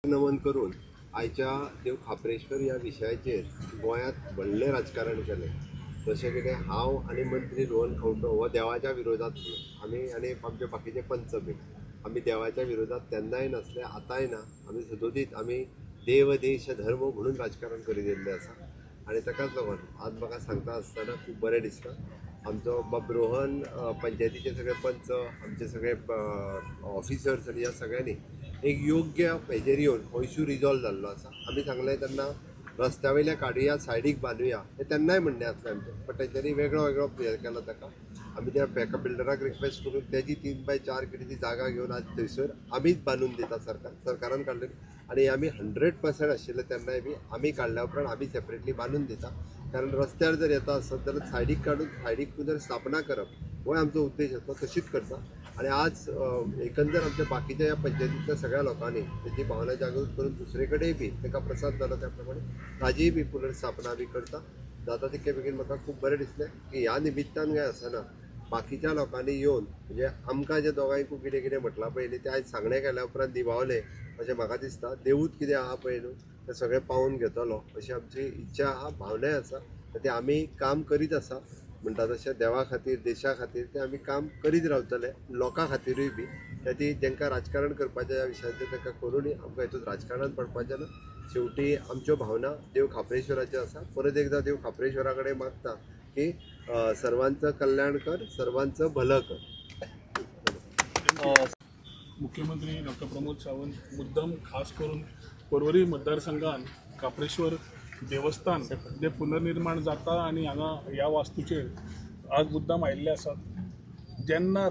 नमन करून आयच्या देव खापरेश्वर ह्या विशयाचेर गोंयांत व्हडलें राजकारण केलें। जशें कितें हांव आनी मंत्री रोहन खंवटो हो देवाच्या विरोधात आमी आनी आमचे बाकीचे पंच बी आमी देवाच्या विरोधात तेन्नाय नासले, आतांय ना। आमी सदोदीत आमी देव देश धर्म म्हणून राजकारण करीत येयल्ले आसा आनी ताकाच लागून आज म्हाका सांगता आसतना खूब बरें दिसता। आमचो बाब रोहन, पंचायतीचे सगळे पंच, आमचे सगळे ऑफिसर्स आनी ह्या सगळ्यांनी एक योग्य हेजेर येवन हो इश्यू रिजॉल्व जाल्लो आसा। आमी सांगलें तेन्ना रस्त्या वयल्या काडुया, सायडीक बांदुया, हें तेन्नाय म्हणणें आसलें आमचें, पण तेंच्यांनी वेगळो वेगळो हें केलो ताका। आमी त्या एका बिल्डराक रिक्वेस्ट करून तेजी 3x4 कितें ती जागा घेवन आज थंयसर आमीच बांदून दिता, सरकारान काडलेली आनी आमी 100% आशिल्ले तेन्नाय बी आमी काडल्या उपरांत आमी सेपरेटली बांदून दिता। कारण रस्त्यार जर येता आसत जाल्यार सायडीक काडून सायडीक जर स्थापना करप हो आमचो उद्देश आसता, तशीच करता। आणि आज एकंदर आमच्या बाकीच्या ह्या पंचायतींतल्या सगळ्या लोकांनी तेची भावना जागृत करून दुसरे कडेन बी ताका प्रसाद जाला त्या प्रमाणे ताजीय बी पुनर्स्थापना बी करता। जाता तितके बेगीन म्हाका खूब बरें दिसलें की ह्या निमित्तान काय आसना बाकीच्या लोकांनी येवन म्हणजे आमकां जे दोगांयकू कितें कितें म्हटलां पळय ते आयज सांगणें केल्या उपरांत दिवावले अशें म्हाका दिसता। देवूत कितें आहा पळय न्हू तें सगळें पावोवन घेतलो अशी आमची इच्छा आहा, भावनाय आसा। ते आमी काम करीत आसा म्हणटा तशें देवा खातीर, देशा खातीर ते आमी काम करीत रावतले, लोकां खातीरूय बी। ती जेंकां राजकारण करपाचें ह्या विशयाचेर तांकां करूनय आमकां हितून राजकारणांत पडपाचें ना। शेवटी आमच्यो भावना देव खापरेश्वराच्यो आसा। परत एकदां देव खापरेश्वरा कडेन मागता की सर्वांचं कल्याण कर, सर्वांचं भलं कर। मुख्यमंत्री डॉक्टर प्रमोद सावंत मुद्दम खास करून पर्वरी मतदारसंघात कापरेश्वर देवस्थान जे पुनर्निर्माण जाता आणि हांगा ह्या वास्तूचेर आज मुद्दम आयिल्ले आसात। जेन्ना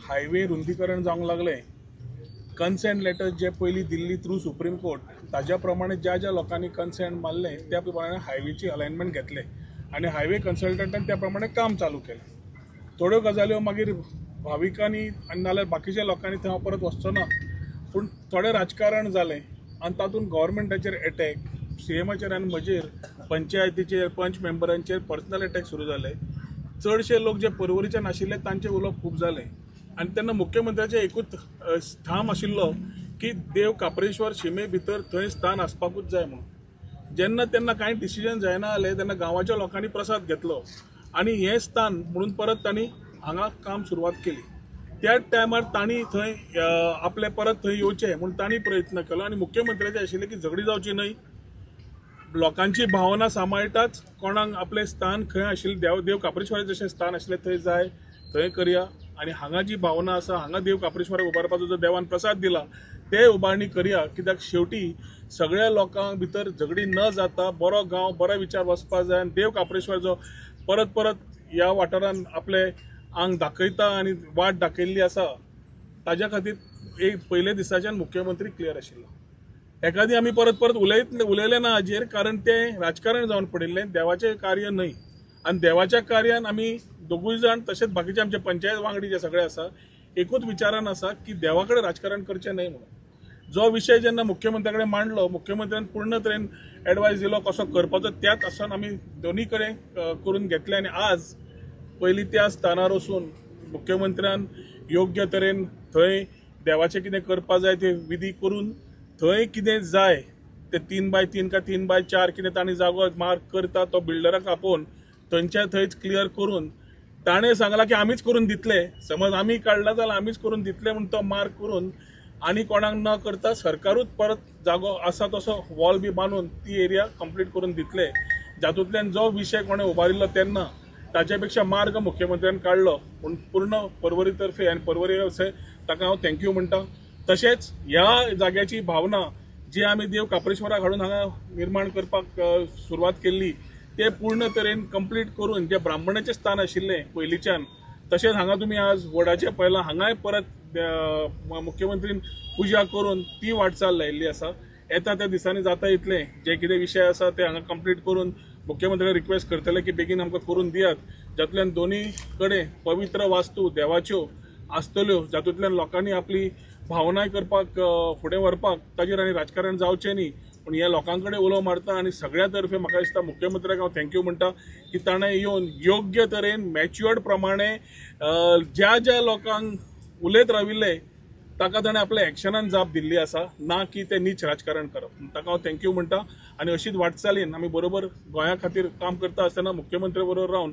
हायवे रुंदीकरण जावंक लागले, कन्सेंट लेटर जे पयलीं दिल्ली थ्रू सुप्रीम कोर्ट ताज्या प्रमाणे ज्या ज्या लोकांनी कन्सेंट मारले त्या प्रमाणे हायवेची अलायनमेंट घेतले आणि हायवे कन्सल्टंटान त्या प्रमाणे काम चालू केलें। थोड्यो गजाल्यो मागीर भाविकांनी आनी नाल्यार बाकीच्या लोकांनी थंय परत वचचो ना, पूण थोडें राजकारण जालें आनी तातूंत गव्हर्मेंटाचेर अटॅक, सीएमाचेर आनी म्हजेर, पंचायतीचेर, पंच मेंबरांचेर पर्सनल अटॅक सुरू जाले। चडशे लोक जे पर्वरीचे नाशिल्ले तांचे उलोवप खूब जालें आनी तेन्ना मुख्यमंत्र्याचें एकूच ठाम आशिल्लो की देव कापरेश्वर शिमे भितर थंय स्थान आसपाकूच जाय म्हणून। जेन्ना तेन्ना कांय डिसिजन जायना जालें तेन्ना गांवाच्या लोकांनी प्रसाद घेतलो आनी हें स्थान म्हणून परत तांणी हांगा काम सुरवात केली। त्याच टायमार तांणी थंय आपले परत थंय येवचें म्हणून तांणी प्रयत्न केलो आनी मुख्यमंत्र्याचें आशिल्लें की झगडी जावची न्हय, लोकांची भावना सांबाळटाच कोणाक आपलें स्थान खंय आशिल्लें देव कापरेश्वराचें जशें स्थान आशिल्लें थंय जाय, थंय करया। आनी हांगा जी भावना आसा, हांगा देव कापरेश्वराक उबारपाचो जो देवान प्रसाद दिला ते उबारणी करया, कित्याक शेवटी सगळ्या लोकांक भितर झगडी न जाता बरो गांव, बरो विचार वचपाक जाय आनी देव कापरेश्वर जो परत परत ह्या वाठारांत आपले आंग दाखयता आनी वाट दाखयल्ली आसा ताज्या खातीर एक पयले दिसाच्यान मुख्यमंत्री क्लियर आशिल्लो। एखादी आमी परत परत उलयले ना हाजेर, कारण तें राजकारण जावन पडिल्लें, देवाचें कार्य न्हय। आनी देवाच्या कार्यान आमी दोगूय जाण तशेंच बाकीचे आमचे पंचायत वांगडी जे सगळे आसा एकूच विचारान आसा की देवा कडेन राजकारण करचें न्हय म्हणून। जो विशय जेन्ना मुख्यमंत्र्या कडेन मांडलो, मुख्यमंत्र्यान पूर्ण तरेन एडवायस दिलो कसो करपाचो, त्याच आसन आमी दोनी कडेन करून घेतले आनी आज पयलीं त्या स्थानार वचून मुख्यमंत्र्यान योग्य तरेन थंय देवाचें कितें करपा जाय ते विधी करून थंय कितें जाय ते 3x3 का 3x4 कितें तांणी जागो मार्क करता तो बिल्डराक आपोवन थंयच्या थंयच क्लियर करून ताणें सांगलां की आमीच करून दितले, समज आमी काडला जाल्यार आमीच करून दितले म्हणून तो मार्क करून आनी कोणाक न करता सरकारूच परत जागो आसा तसो वॉल बी बांदून ती एरिया कंप्लीट करून दितले। जातूंतल्यान जो विशय कोणें उबारिल्लो तेन्ना ताचे पेक्षा मार्ग मुख्यमंत्र्यान काडलो म्हणून पूर्ण पर्वरी तर्फे आनी पर्वरी ताका हांव थँक्यू म्हणटा। तशेंच ह्या जाग्याची भावना जी आमी देव कापरेश्वराक हाडून हांगा निर्माण करपाक सुरवात केल्ली ते पूर्ण तरेन कंप्लीट करून जे ब्राह्मणाचें स्थान आशिल्लें पयलींच्यान तशेंच हांगा तुमी आज वडाचें पळयलां, हांगाय परत मुख्यमंत्रीन पुजा करून ती वाटचाल लायिल्ली आसा। येता त्या दिसांनी जाता इतलें जे कितें विशय आसा ते हांगा कंप्लीट करून मुख्यमंत्र्याक रिक्वेस्ट करतले की बेगीन आमकां करून दियात, जातूंतल्यान दोनी कडेन पवित्र वास्तू देवाच्यो आसतल्यो, जातूंतल्यान लोकांनी आपली भावनाय करपाक फुडें व्हरपाक ताजेर आनी राजकारण जावचें न्ही। पूण हे लोकां कडेन उलो मारता आनी सगळ्या तर्फे म्हाका दिसता मुख्यमंत्र्याक हांव थँक्यू म्हणटा की ताणें येवन योग्य तरेन मॅच्युअर्ड प्रमाणे ज्या ज्या लोकांक उलयत राविल्ले ताका ताणें आपल्या एक्शनान जाप दिल्ली आसा, ना की ते नीच राजकारण करप. ताका हांव थँक्यू म्हणटा आनी अशीच वाटचालीन आमी बरोबर गोंया खातीर काम करता आसतना मुख्यमंत्री बरोबर रावन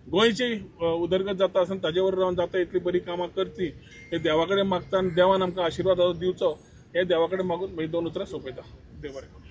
गोंयची उदरगत जाता आसतना ताजे बरोबर रावन जाता इतली बरी कामां करची हे देवा कडेन मागता आनी देवान आमकां आशिर्वाद दिवचो हे देवा कडेन मागून म्हजी 2 उतरां सोंपयता. देव बरें करूं.